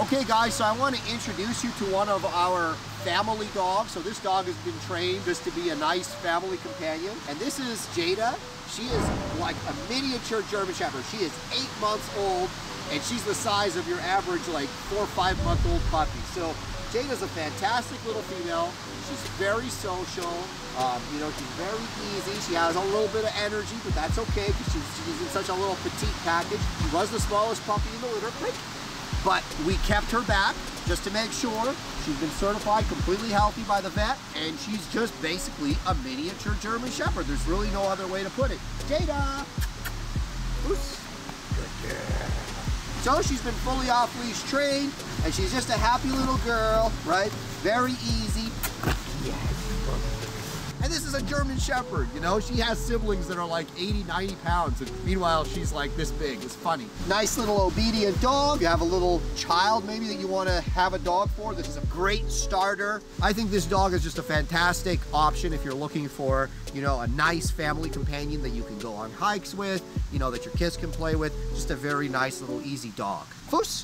Okay guys, so I want to introduce you to one of our family dogs. So this dog has been trained just to be a nice family companion. And this is JADA. She is like a miniature German Shepherd. She is 8 months old and she's the size of your average like 4 or 5 month old puppy. So JADA's a fantastic little female. She's very social. You know, she's very easy. She has a little bit of energy, but that's okay because she's in such a little petite package. She was the smallest puppy in the litter, but we kept her back just to make sure. She's been certified completely healthy by the vet, and she's just basically a miniature German Shepherd. There's really no other way to put it. JADA! Oops. Good girl. So she's been fully off-leash trained, and she's just a happy little girl, right? Very easy. Yes. And this is a German Shepherd, you know? She has siblings that are like 80, 90 pounds, and meanwhile, she's like this big. It's funny. Nice little obedient dog. You have a little child maybe that you want to have a dog for. This is a great starter. I think this dog is just a fantastic option if you're looking for, you know, a nice family companion that you can go on hikes with, you know, that your kids can play with. Just a very nice little easy dog. Foos.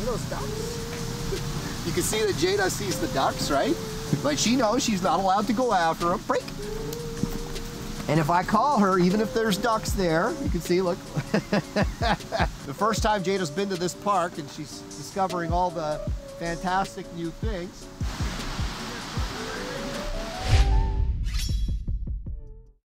Those ducks. You can see that JADA sees the ducks, right? But she knows she's not allowed to go after them. Break. And if I call her, even if there's ducks there, you can see, look. The first time JADA's been to this park and she's discovering all the fantastic new things.